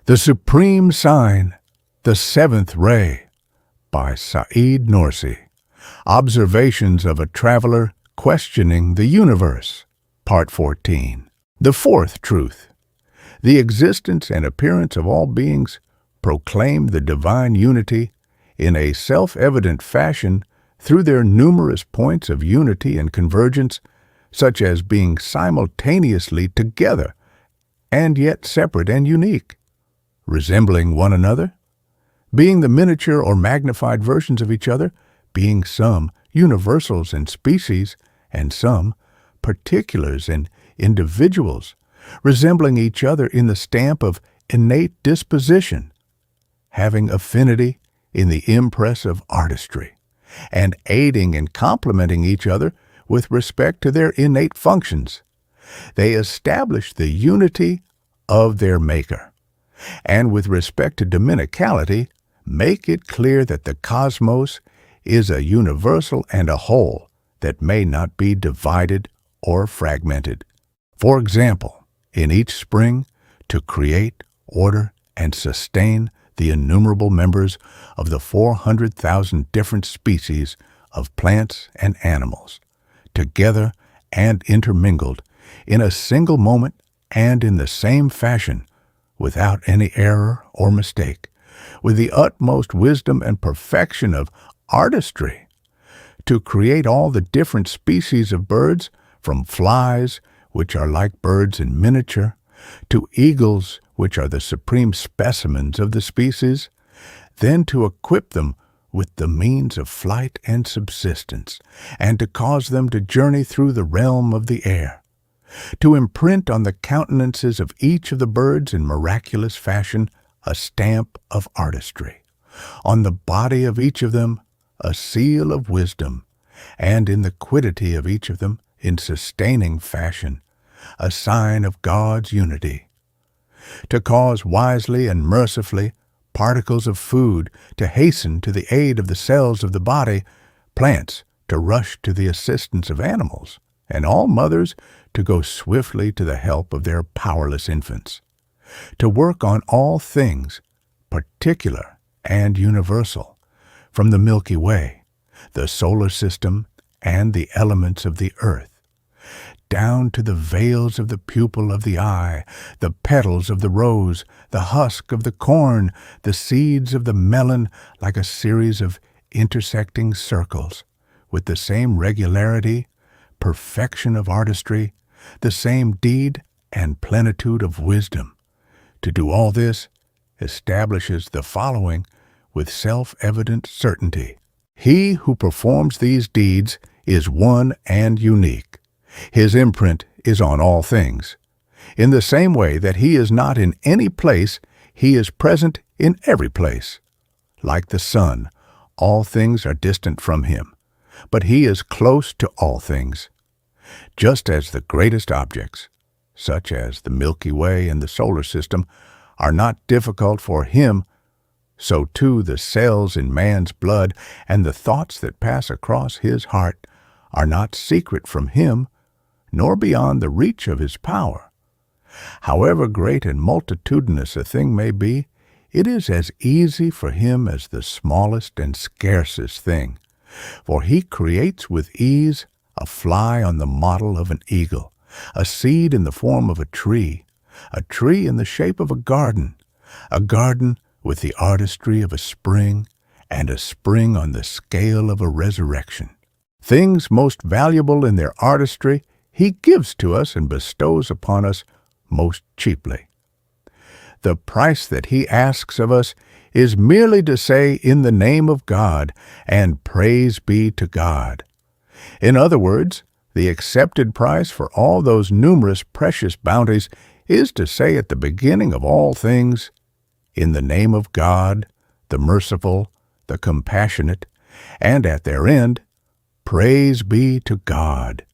The Supreme Sign, the Seventh Ray, by Said Nursi. Observations of a Traveler Questioning the Universe, Part 14. The Fourth Truth. The existence and appearance of all beings proclaim the divine unity in a self-evident fashion through their numerous points of unity and convergence, such as being simultaneously together and yet separate and unique, resembling one another, being the miniature or magnified versions of each other, being some universals and species, and some particulars and individuals, resembling each other in the stamp of innate disposition, having affinity in the impress of artistry, and aiding and complementing each other with respect to their innate functions. They establish the unity of their Maker, and with respect to dominicality, make it clear that the cosmos is a universal and a whole that may not be divided or fragmented. For example, in each spring, to create, order, and sustain the innumerable members of the 400,000 different species of plants and animals, together and intermingled in a single moment and in the same fashion, without any error or mistake, with the utmost wisdom and perfection of artistry, to create all the different species of birds, from flies, which are like birds in miniature, to eagles, which are the supreme specimens of the species, then to equip them with the means of flight and subsistence, and to cause them to journey through the realm of the air, to imprint on the countenances of each of the birds in miraculous fashion a stamp of artistry, on the body of each of them a seal of wisdom, and in the quiddity of each of them, in sustaining fashion, a sign of God's unity, to cause wisely and mercifully particles of food to hasten to the aid of the cells of the body, plants to rush to the assistance of animals, and all mothers to go swiftly to the help of their powerless infants, to work on all things, particular and universal, from the Milky Way, the solar system, and the elements of the earth, down to the veils of the pupil of the eye, the petals of the rose, the husk of the corn, the seeds of the melon, like a series of intersecting circles, with the same regularity, perfection of artistry, the same deed and plenitude of wisdom. To do all this establishes the following with self-evident certainty. He who performs these deeds is one and unique. His imprint is on all things. In the same way that he is not in any place, he is present in every place. Like the sun, all things are distant from him, but he is close to all things. Just as the greatest objects, such as the Milky Way and the solar system, are not difficult for him, so too the cells in man's blood and the thoughts that pass across his heart are not secret from him, nor beyond the reach of his power. However great and multitudinous a thing may be, it is as easy for him as the smallest and scarcest thing, for he creates with ease a fly on the model of an eagle, a seed in the form of a tree in the shape of a garden with the artistry of a spring, and a spring on the scale of a resurrection. Things most valuable in their artistry he gives to us and bestows upon us most cheaply. The price that he asks of us is merely to say, in the name of God, and praise be to God. In other words, the accepted price for all those numerous precious bounties is to say at the beginning of all things, in the name of God, the merciful, the compassionate, and at their end, praise be to God.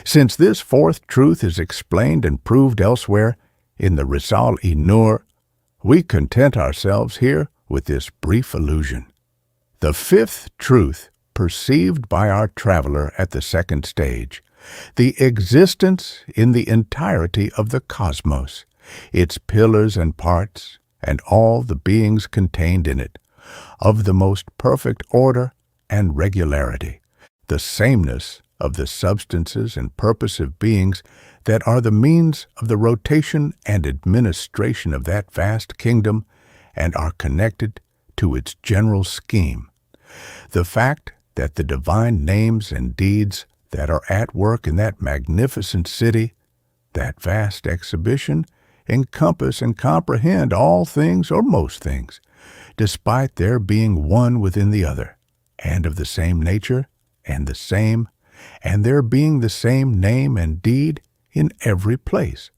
Since this fourth truth is explained and proved elsewhere in the risale-i Nur, we content ourselves here with this brief allusion. The fifth truth perceived by our traveler at the second stage, the existence in the entirety of the cosmos, its pillars and parts, and all the beings contained in it, of the most perfect order and regularity, the sameness of the substances and purposive beings that are the means of the rotation and administration of that vast kingdom and are connected to its general scheme. The fact that the divine names and deeds that are at work in that magnificent city, that vast exhibition, encompass and comprehend all things or most things, despite their being one within the other, and of the same nature, and there being the same name and deed in every place.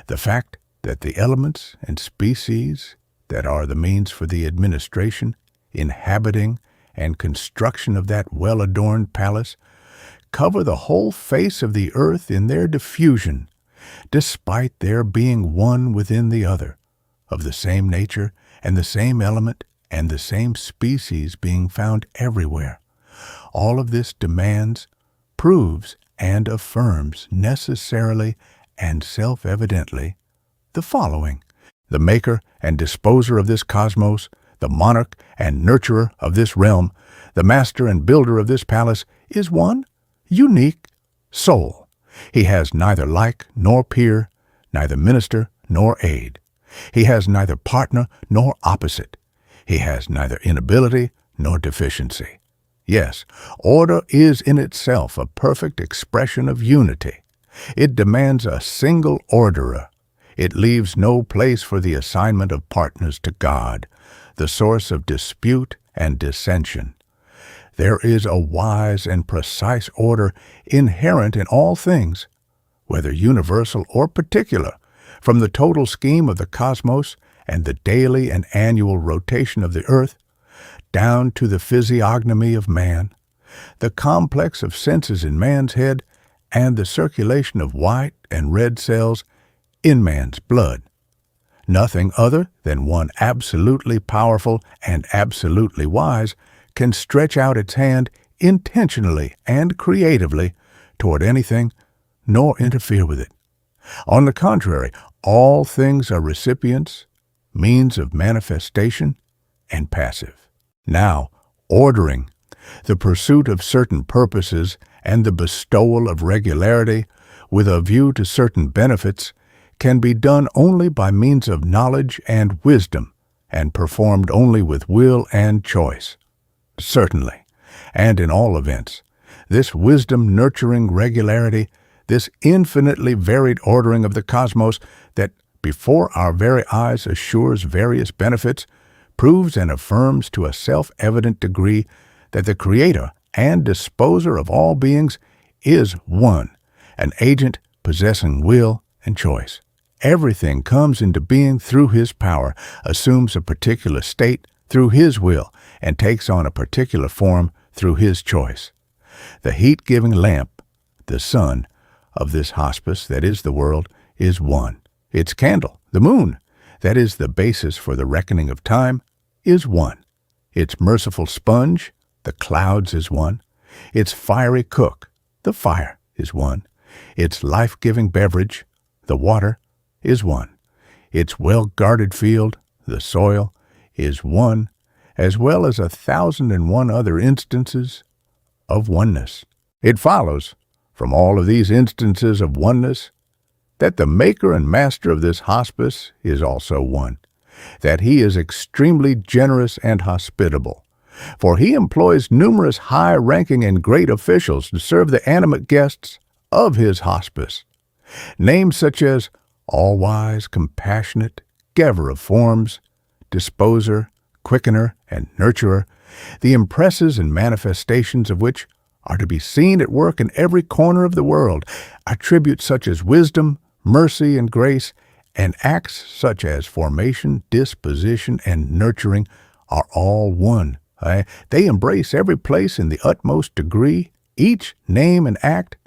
The fact that the elements and species that are the means for the administration, inhabiting, and construction of that well-adorned palace cover the whole face of the earth in their diffusion, despite their being one within the other, of the same nature and the same element and the same species being found everywhere. All of this demands, proves, and affirms necessarily and self-evidently the following: the maker and disposer of this cosmos, the monarch and nurturer of this realm, the master and builder of this palace, is one unique soul. He has neither like nor peer, neither minister nor aid. He has neither partner nor opposite. He has neither inability nor deficiency. Yes, order is in itself a perfect expression of unity. It demands a single orderer. It leaves no place for the assignment of partners to God, the source of dispute and dissension. There is a wise and precise order inherent in all things, whether universal or particular, from the total scheme of the cosmos and the daily and annual rotation of the earth, down to the physiognomy of man, the complex of senses in man's head, and the circulation of white and red cells in man's blood. Nothing other than one absolutely powerful and absolutely wise can stretch out its hand intentionally and creatively toward anything, nor interfere with it. On the contrary, all things are recipients, means of manifestation, and passive. Now, ordering, the pursuit of certain purposes and the bestowal of regularity with a view to certain benefits can be done only by means of knowledge and wisdom, and performed only with will and choice. Certainly, and in all events, this wisdom-nurturing regularity, this infinitely varied ordering of the cosmos that before our very eyes assures various benefits, proves and affirms to a self-evident degree that the Creator and Disposer of all beings is one, an agent possessing will and choice. Everything comes into being through His power, assumes a particular state through His will, and takes on a particular form through His choice. The heat-giving lamp, the sun, of this hospice that is the world, is one. Its candle, the moon, that is the basis for the reckoning of time, is one. Its merciful sponge, the clouds, is one. Its fiery cook, the fire, is one. Its life-giving beverage, the water, is one. Its well-guarded field, the soil, is one, as well as 1,001 other instances of oneness. It follows, from all of these instances of oneness, that the maker and master of this hospice is also one, that He is extremely generous and hospitable, for He employs numerous high-ranking and great officials to serve the animate guests of His hospice. Names such as all-wise, compassionate, giver of forms, disposer, quickener, and nurturer, the impresses and manifestations of which are to be seen at work in every corner of the world, attributes such as wisdom, mercy, and grace, and acts such as formation, disposition, and nurturing are all one. They embrace every place in the utmost degree, each name and act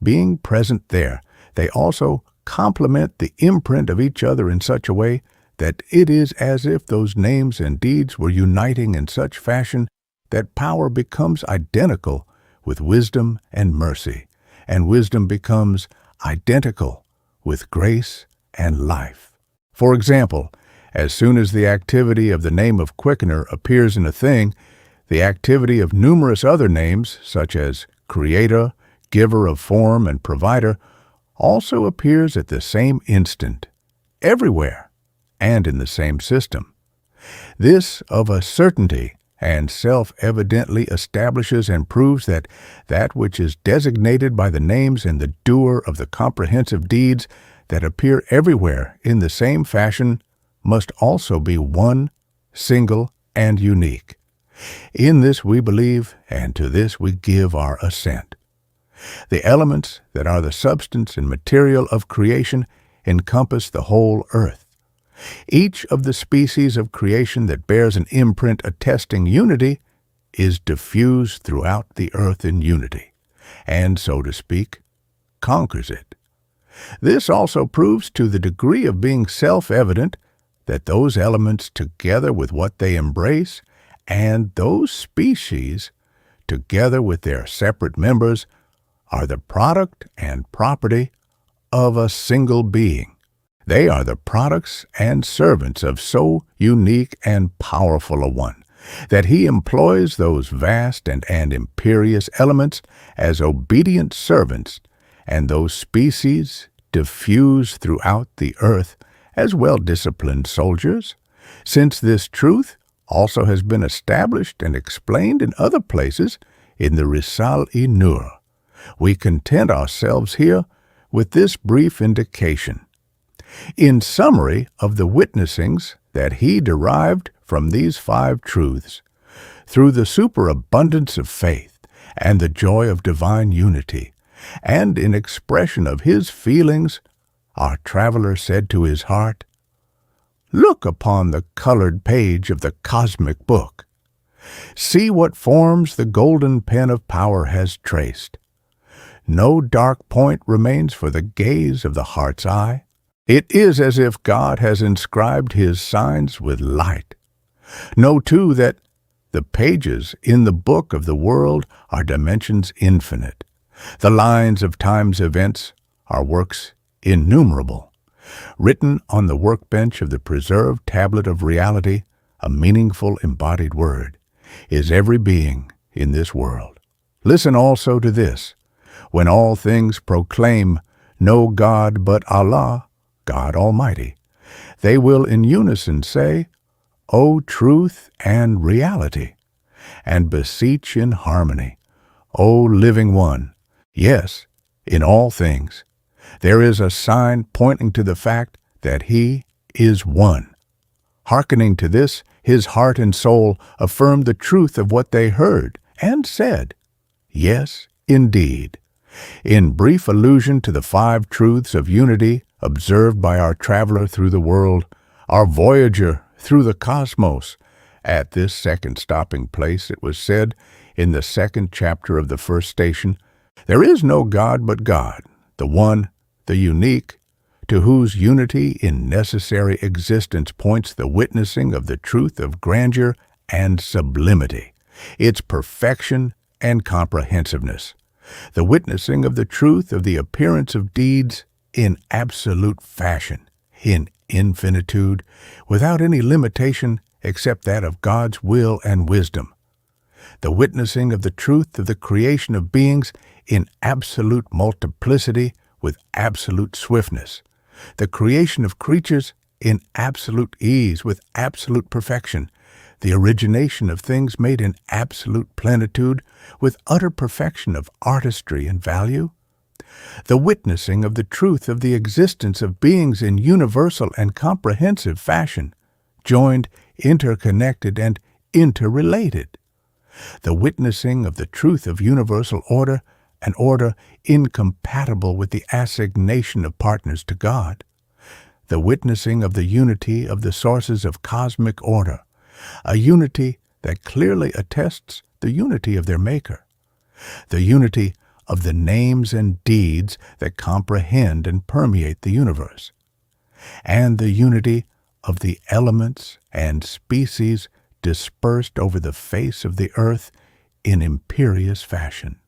being present there. They also complement the imprint of each other in such a way that it is as if those names and deeds were uniting in such fashion that power becomes identical with wisdom and mercy, and wisdom becomes identical with grace and life. For example, As soon as the activity of the name of quickener appears in a thing, the activity of numerous other names, such as creator, giver of form, and provider, also appears at the same instant, everywhere, and in the same system. This, of a certainty, and self-evidently establishes and proves that that which is designated by the names and the doer of the comprehensive deeds that appear everywhere in the same fashion must also be one, single, and unique. In this we believe, and to this we give our assent. The elements that are the substance and material of creation encompass the whole earth. Each of the species of creation that bears an imprint attesting unity is diffused throughout the earth in unity, and, so to speak, conquers it. This also proves to the degree of being self-evident that those elements, together with what they embrace, and those species, together with their separate members, are the product and property of a single being. They are the products and servants of so unique and powerful a one, that he employs those vast and imperious elements as obedient servants, and those species diffuse throughout the earth as well-disciplined soldiers, since this truth also has been established and explained in other places in the risale-i. We content ourselves here with this brief indication. In summary of the witnessings that he derived from these 5 truths, through the superabundance of faith and the joy of divine unity, and in expression of his feelings, our traveler said to his heart, "Look upon the colored page of the cosmic book. See what forms the golden pen of power has traced. No dark point remains for the gaze of the heart's eye. It is as if God has inscribed his signs with light. Know, too, that the pages in the book of the world are dimensions infinite. The lines of time's events are works innumerable. Written on the workbench of the preserved tablet of reality, a meaningful embodied word, is every being in this world. Listen also to this. When all things proclaim no God but Allah, God Almighty, they will in unison say, O truth and reality, and beseech in harmony, O living one. Yes, in all things, there is a sign pointing to the fact that he is one. Hearkening to this, his heart and soul affirmed the truth of what they heard and said, Yes, indeed. In brief allusion to the 5 truths of unity observed by our traveler through the world, our voyager through the cosmos, at this second stopping place, it was said in the 2nd chapter of the 1st station, there is no God but God, the one, the unique, to whose unity in necessary existence points the witnessing of the truth of grandeur and sublimity, its perfection and comprehensiveness, the witnessing of the truth of the appearance of deeds in absolute fashion, in infinitude, without any limitation except that of God's will and wisdom, the witnessing of the truth of the creation of beings in absolute multiplicity with absolute swiftness, the creation of creatures in absolute ease with absolute perfection, the origination of things made in absolute plenitude with utter perfection of artistry and value, the witnessing of the truth of the existence of beings in universal and comprehensive fashion, joined, interconnected, and interrelated, the witnessing of the truth of universal order, an order incompatible with the assignation of partners to God, the witnessing of the unity of the sources of cosmic order, a unity that clearly attests the unity of their Maker, the unity of the names and deeds that comprehend and permeate the universe, and the unity of the elements and species dispersed over the face of the earth in imperious fashion.